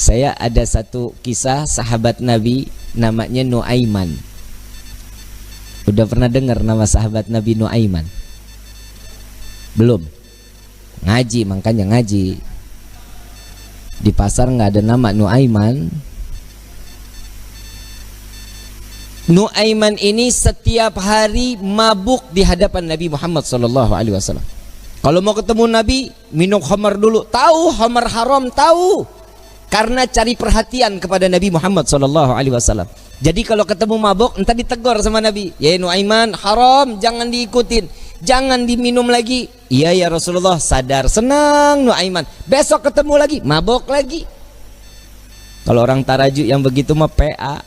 Saya ada satu kisah sahabat Nabi namanya Nuaiman. Udah pernah dengar nama sahabat Nabi Nuaiman? Belum? Ngaji, makanya ngaji. Di pasar nggak ada nama Nuaiman. Nuaiman ini setiap hari mabuk di hadapan Nabi Muhammad SAW. Kalau mau ketemu Nabi, minum khamar dulu. Tahu khamar haram, tahu. Karena cari perhatian kepada Nabi Muhammad SAW. Jadi kalau ketemu mabuk, entar ditegur sama Nabi. Ya Nuaiman, haram, jangan diikutin, jangan diminum lagi. Iya ya Rasulullah, sadar, senang Nuaiman. Besok ketemu lagi, mabuk lagi. Kalau orang tarajuk yang begitu mah PA.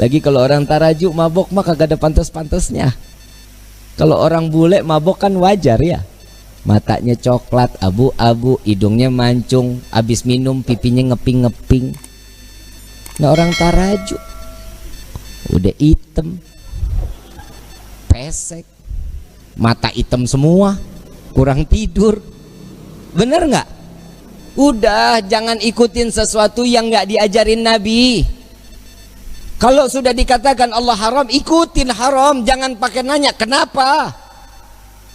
Lagi kalau orang tarajuk mabuk mah kagak ada pantas-pantasnya. Kalau orang bule mabuk kan wajar ya. Matanya coklat, abu-abu, hidungnya mancung, habis minum pipinya ngeping-ngeping. Nah orang tarajuk udah hitam, pesek, mata hitam semua, kurang tidur. Bener nggak? Udah, jangan ikutin sesuatu yang nggak diajarin Nabi. Kalau sudah dikatakan Allah haram, ikutin haram, jangan pakai nanya kenapa.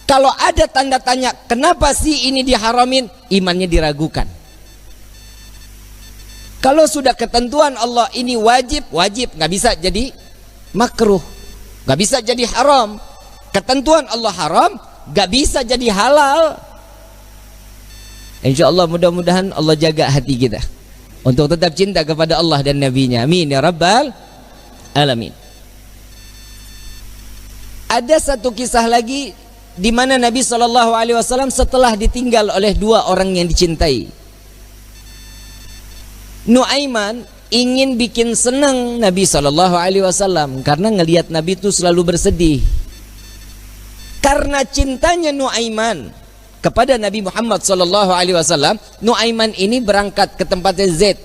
Kalau ada tanda tanya kenapa sih ini diharamin, imannya diragukan. Kalau sudah ketentuan Allah ini wajib, wajib, nggak bisa jadi makruh, nggak bisa jadi haram. Ketentuan Allah haram, nggak bisa jadi halal. Insya Allah mudah-mudahan Allah jaga hati kita untuk tetap cinta kepada Allah dan Nabi-Nya. Amin ya Rabbal Alamin. Ada satu kisah lagi di mana Nabi SAW setelah ditinggal oleh dua orang yang dicintai. Nuaiman ingin bikin senang Nabi SAW karena ngelihat Nabi itu selalu bersedih. Karena cintanya Nuaiman kepada Nabi Muhammad SAW, Nuaiman ini berangkat ke tempatnya Zaid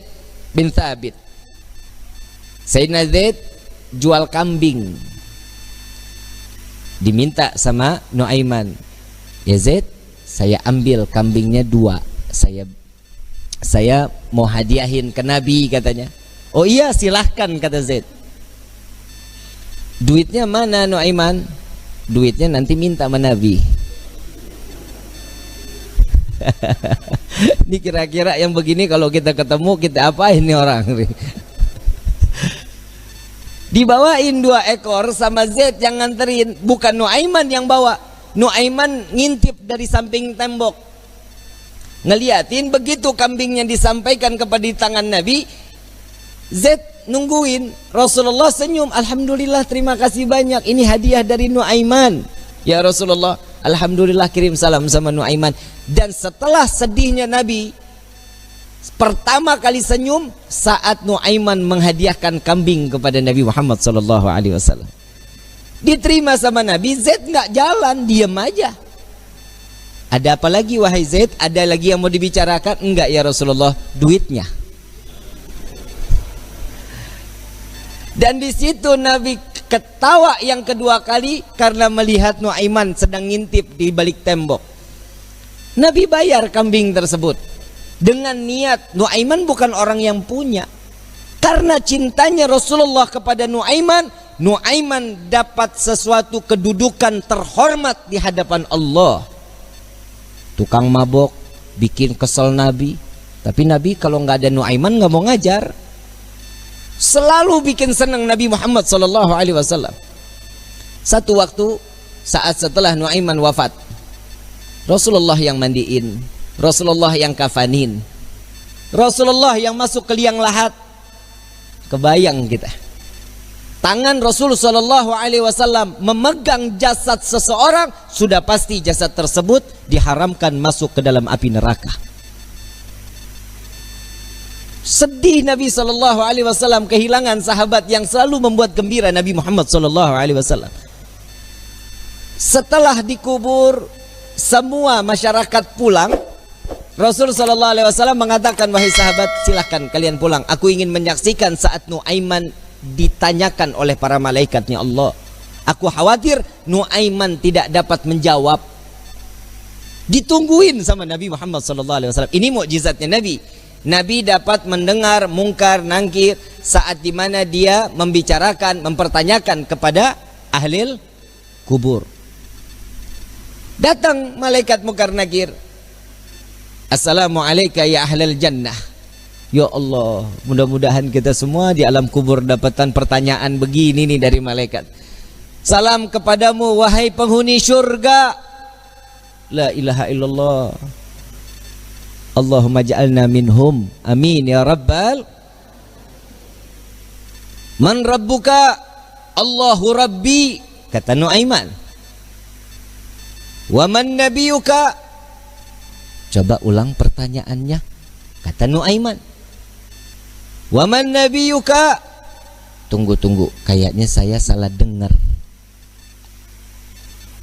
bin Thabit. Sayyidina Zaid jual kambing, diminta sama Nuaiman, ya Zaid, saya ambil kambingnya 2, saya mau hadiahin ke Nabi katanya. Oh iya silahkan kata Zaid. Duitnya mana Nuaiman? Duitnya nanti minta sama Nabi. Ini kira-kira yang begini kalau kita ketemu kita apain nih orang? Dibawain 2 ekor sama Zaid yang nganterin, bukan Nuaiman yang bawa. Nuaiman ngintip dari samping tembok, ngeliatin. Begitu kambingnya disampaikan kepada tangan Nabi, Zaid nungguin. Rasulullah senyum, alhamdulillah terima kasih banyak, ini hadiah dari Nuaiman ya Rasulullah. Alhamdulillah, kirim salam sama Nuaiman. Dan setelah sedihnya Nabi, pertama kali senyum saat Nuaiman menghadiahkan kambing kepada Nabi Muhammad SAW. Diterima sama Nabi. Zaid nggak jalan, diam aja. Ada apa lagi wahai Zaid? Ada lagi yang mau dibicarakan? Enggak ya Rasulullah, duitnya. Dan di situ Nabi ketawa yang kedua kali karena melihat Nuaiman sedang ngintip di balik tembok. Nabi bayar kambing tersebut dengan niat Nuaiman bukan orang yang punya. Karena cintanya Rasulullah kepada Nuaiman, Nuaiman dapat sesuatu kedudukan terhormat di hadapan Allah. Tukang mabok bikin kesel Nabi, tapi Nabi kalau nggak ada Nuaiman nggak mau ngajar. Selalu bikin senang Nabi Muhammad SAW. Satu waktu saat setelah Nuaiman wafat, Rasulullah yang mandiin, Rasulullah yang kafanin, Rasulullah yang masuk ke liang lahat. Kebayang kita, tangan Rasul SAW memegang jasad seseorang, sudah pasti jasad tersebut diharamkan masuk ke dalam api neraka. Sedih Nabi SAW kehilangan sahabat yang selalu membuat gembira Nabi Muhammad SAW. Setelah dikubur, semua masyarakat pulang. Rasul SAW mengatakan, wahai sahabat, silahkan kalian pulang. Aku ingin menyaksikan saat Nuaiman ditanyakan oleh para malaikatnya Allah. Aku khawatir Nuaiman tidak dapat menjawab. Ditungguin sama Nabi Muhammad SAW. Ini mukjizatnya Nabi. Nabi dapat mendengar mungkar nangkir saat dimana dia membicarakan, mempertanyakan kepada ahli kubur. Datang malaikat mungkar nakir. Assalamualaikum ya ahlal jannah. Ya Allah, mudah-mudahan kita semua di alam kubur dapatkan pertanyaan begini nih dari malaikat. Salam kepadamu wahai penghuni syurga. La ilaha illallah. Allahumma ja'alna minhum. Amin ya rabbal. Man rabbuka? Allahu rabbi, kata Nuaiman. Wa man nabiyuka? Coba ulang pertanyaannya, kata Nuaiman. Wa man nabiyuka? Tunggu, kayaknya saya salah dengar.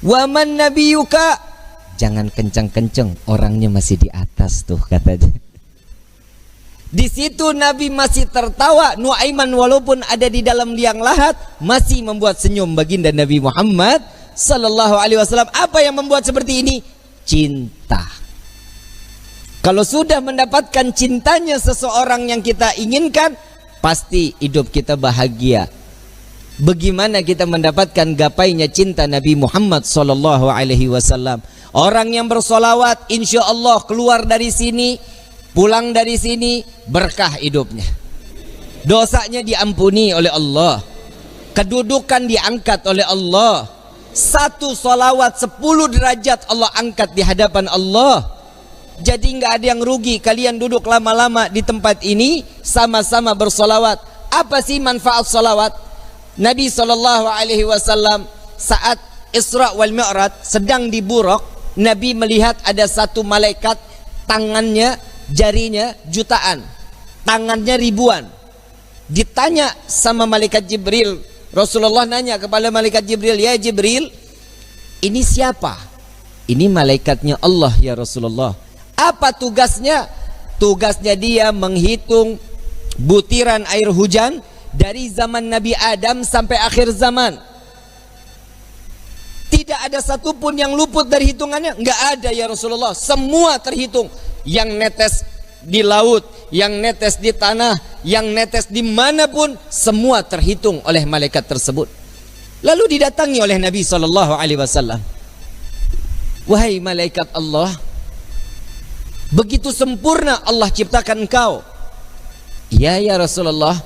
Wa man nabiyuka? Jangan kencang-kencang, orangnya masih di atas tuh, katanya. Di situ Nabi masih tertawa. Nuaiman walaupun ada di dalam liang lahat masih membuat senyum baginda Nabi Muhammad sallallahu alaihi wasallam. Apa yang membuat seperti ini? Cinta. Kalau sudah mendapatkan cintanya seseorang yang kita inginkan, pasti hidup kita bahagia. Bagaimana kita mendapatkan gapainya cinta Nabi Muhammad sallallahu alaihi wasallam? Orang yang bersolawat, insya Allah keluar dari sini, pulang dari sini, berkah hidupnya. Dosanya diampuni oleh Allah. Kedudukan diangkat oleh Allah. Satu solawat 10 derajat Allah angkat di hadapan Allah. Jadi nggak ada yang rugi. Kalian duduk lama-lama di tempat ini, sama-sama bersolawat. Apa sih manfaat solawat? Nabi SAW saat Isra wal Mi'raj sedang di Buraq, Nabi melihat ada satu malaikat, tangannya, jarinya jutaan, tangannya ribuan. Ditanya sama malaikat Jibril, Rasulullah nanya kepada malaikat Jibril, ya Jibril, ini siapa? Ini malaikatnya Allah ya Rasulullah. Apa tugasnya? Tugasnya dia menghitung butiran air hujan dari zaman Nabi Adam sampai akhir zaman. Tidak ada satupun yang luput dari hitungannya. Enggak ada ya Rasulullah. Semua terhitung. Yang netes di laut, yang netes di tanah, yang netes dimanapun, semua terhitung oleh malaikat tersebut. Lalu didatangi oleh Nabi SAW. Wahai malaikat Allah, begitu sempurna Allah ciptakan engkau. Ya Rasulullah,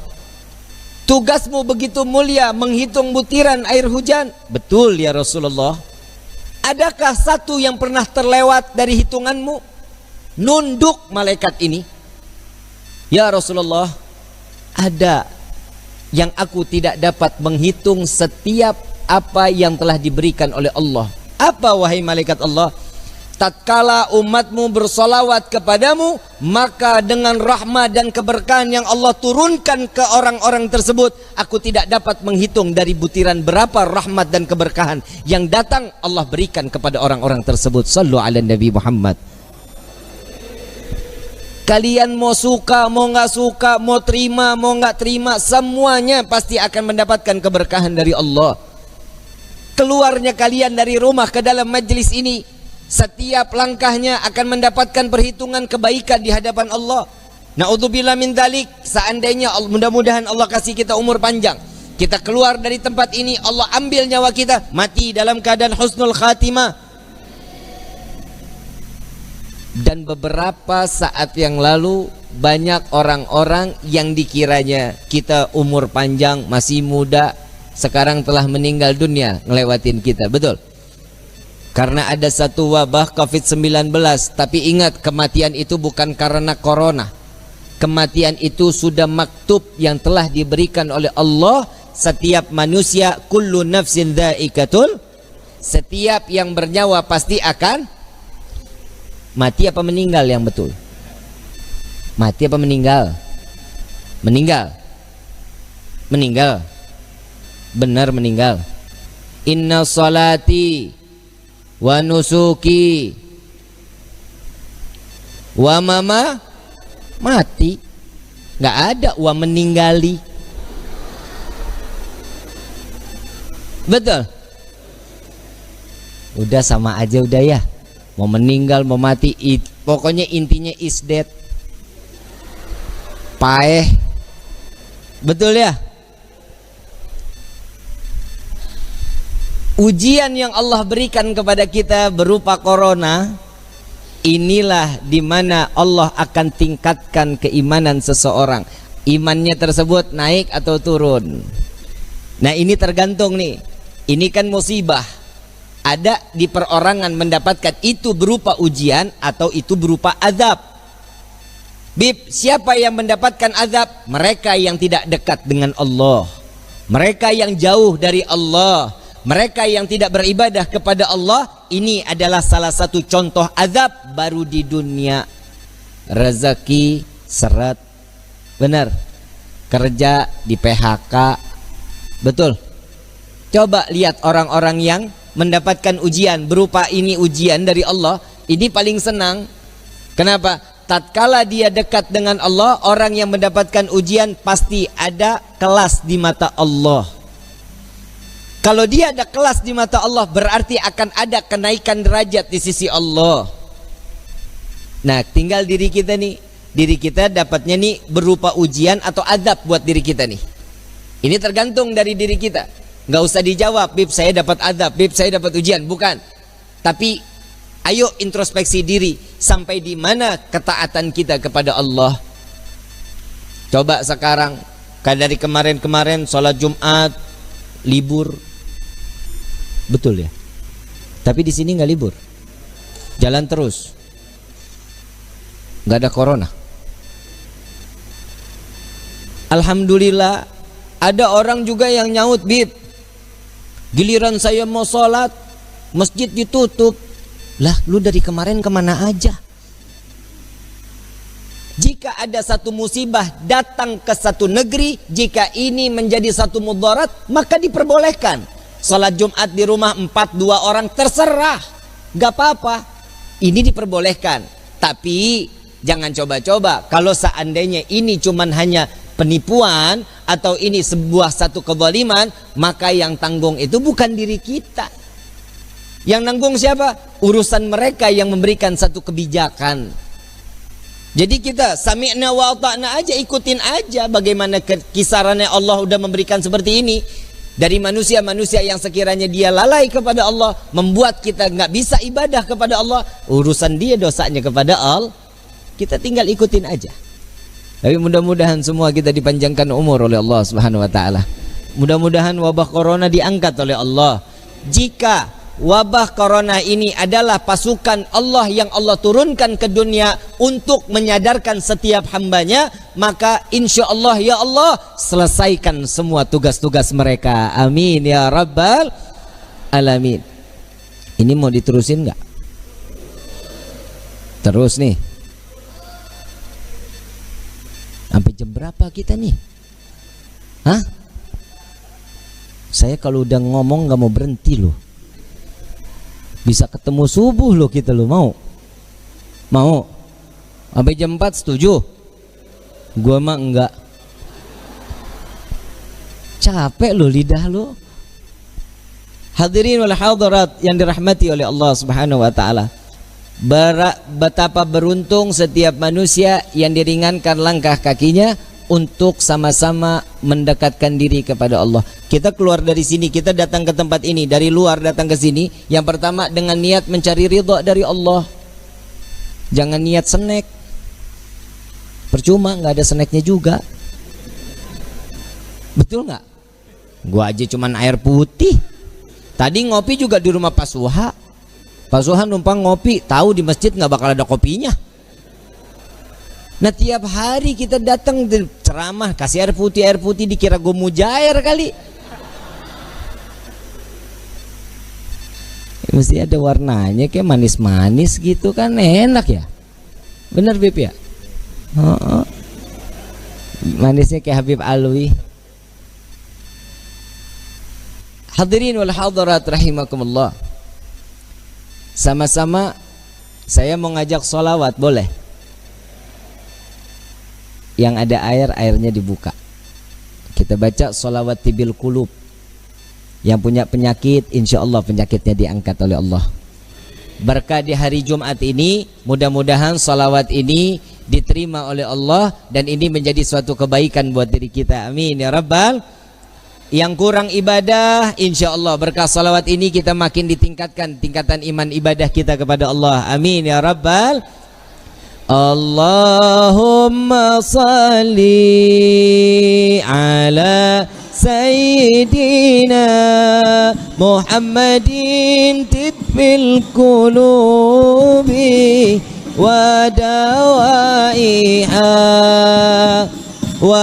tugasmu begitu mulia menghitung butiran air hujan. Betul ya Rasulullah. Adakah satu yang pernah terlewat dari hitunganmu? Nunduk malaikat ini. Ya Rasulullah, ada yang aku tidak dapat menghitung setiap apa yang telah diberikan oleh Allah. Apa wahai malaikat Allah? Tatkala umatmu bersolawat kepadamu, maka dengan rahmat dan keberkahan yang Allah turunkan ke orang-orang tersebut, aku tidak dapat menghitung dari butiran berapa rahmat dan keberkahan yang datang Allah berikan kepada orang-orang tersebut. Sallu ala Nabi Muhammad. Kalian mau suka, mau nggak suka, mau terima, mau nggak terima, semuanya pasti akan mendapatkan keberkahan dari Allah. Keluarnya kalian dari rumah ke dalam majlis ini, setiap langkahnya akan mendapatkan perhitungan kebaikan di hadapan Allah. Na'udzubillah min dzalik. Seandainya mudah-mudahan Allah kasih kita umur panjang, kita keluar dari tempat ini, Allah ambil nyawa kita, mati dalam keadaan husnul khatimah. Dan beberapa saat yang lalu banyak orang-orang yang dikiranya kita umur panjang, masih muda, sekarang telah meninggal dunia ngelewatin kita. Betul? Karena ada satu wabah COVID-19. Tapi ingat, kematian itu bukan karena corona. Kematian itu sudah maktub yang telah diberikan oleh Allah. Setiap manusia, kullu nafsin dha'iqatul, setiap yang bernyawa pasti akan mati. Apa meninggal yang betul? Mati apa meninggal? Meninggal. Meninggal. Benar meninggal. Inna salati wa nusuki wa mama mati. Nggak ada wa meninggali. Betul? Udah sama aja udah ya. mau meninggal, mau mati, pokoknya intinya is dead. Paeh. Betul ya? Ujian yang Allah berikan kepada kita berupa corona, inilah dimana Allah akan tingkatkan keimanan seseorang. Imannya tersebut naik atau turun. Nah ini tergantung nih. Ini kan musibah. Ada di perorangan mendapatkan itu berupa ujian atau itu berupa azab. Bib, siapa yang mendapatkan azab? Mereka yang tidak dekat dengan Allah, mereka yang jauh dari Allah, mereka yang tidak beribadah kepada Allah. Ini adalah salah satu contoh azab baru di dunia. Rezeki seret, benar, kerja di PHK, betul. Coba lihat orang-orang yang mendapatkan ujian berupa ini, ujian dari Allah, ini paling senang. Kenapa? Tatkala dia dekat dengan Allah, orang yang mendapatkan ujian pasti ada kelas di mata Allah. Kalau dia ada kelas di mata Allah, berarti akan ada kenaikan derajat di sisi Allah. Nah, tinggal diri kita nih. Diri kita dapatnya nih berupa ujian atau azab buat diri kita nih. Ini tergantung dari diri kita. Nggak usah dijawab, Bib saya dapat azab, Bib saya dapat ujian. Bukan. Tapi ayo introspeksi diri, sampai di mana ketaatan kita kepada Allah. Coba sekarang, kayak dari kemarin-kemarin sholat Jumat libur, betul ya? Tapi di sini nggak libur, jalan terus, nggak ada corona. Alhamdulillah, ada orang juga yang nyaut, Bib, giliran saya mau sholat masjid ditutup. Lah, lu dari kemarin kemana aja? Jika ada satu musibah datang ke satu negeri, jika ini menjadi satu mudarat, maka diperbolehkan. Salat Jumat di rumah 4-2 orang terserah, gak apa-apa. Ini diperbolehkan. Tapi jangan coba-coba. Kalau seandainya ini cuman hanya penipuan atau ini sebuah satu kezaliman, maka yang tanggung itu bukan diri kita. Yang nanggung siapa? Urusan mereka yang memberikan satu kebijakan. Jadi kita sami'na wa ata'na aja, ikutin aja bagaimana kisarannya Allah udah memberikan seperti ini. Dari manusia-manusia yang sekiranya dia lalai kepada Allah, membuat kita nggak bisa ibadah kepada Allah, urusan dia dosanya kepada Allah. Kita tinggal ikutin aja. Tapi mudah-mudahan semua kita dipanjangkan umur oleh Allah Subhanahu wa taala. Mudah-mudahan wabah corona diangkat oleh Allah. Jika wabah corona ini adalah pasukan Allah yang Allah turunkan ke dunia untuk menyadarkan setiap hambanya, maka insya Allah ya Allah selesaikan semua tugas-tugas mereka. Amin ya rabbal alamin. Ini mau diterusin nggak? Terus nih. Sampai jam berapa kita nih? Hah? Saya kalau udah ngomong nggak mau berhenti loh. Bisa ketemu subuh loh kita loh, mau? Mau? Sampai jam 4 setuju? Gua mah enggak. Capek loh lidah lo. Hadirin wal hadirat yang dirahmati oleh Allah Subhanahu wa taala. Betapa beruntung setiap manusia yang diringankan langkah kakinya untuk sama-sama mendekatkan diri kepada Allah. Kita keluar dari sini, kita datang ke tempat ini, dari luar datang ke sini, yang pertama dengan niat mencari ridha dari Allah. Jangan niat snack, percuma, nggak ada snacknya juga. Betul nggak? Gua aja cuman air putih. Tadi ngopi juga di rumah Pak Suha. Pak Suha numpang ngopi, tahu di masjid nggak bakal ada kopinya. Nah tiap hari kita datang ceramah kasih air putih dikira gue mujair kali. Mesti ada warnanya kayak manis-manis gitu kan, enak ya. Bener Bib ya? Manisnya kayak Habib Alwi. Hadirin wal hadirat rahimakumullah. Sama-sama saya mau ngajak sholawat, boleh? Yang ada air, airnya dibuka. Kita baca sholawat tibil kulub. Yang punya penyakit, insya Allah penyakitnya diangkat oleh Allah. Berkah di hari Jumat ini, mudah-mudahan salawat ini diterima oleh Allah dan ini menjadi suatu kebaikan buat diri kita. Amin ya rabbal. Yang kurang ibadah, insya Allah berkah salawat ini kita makin ditingkatkan tingkatan iman ibadah kita kepada Allah. Amin ya rabbal. Allahumma salli ala Sayyidina Muhammadin tibbil qulubi wa dawaiha wa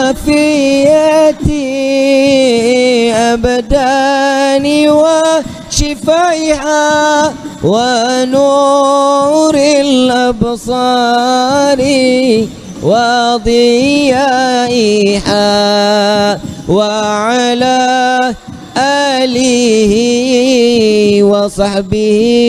afiyati abdani wa shifaiha wa nuril absari wa ضيائها وعلى آله وصحبه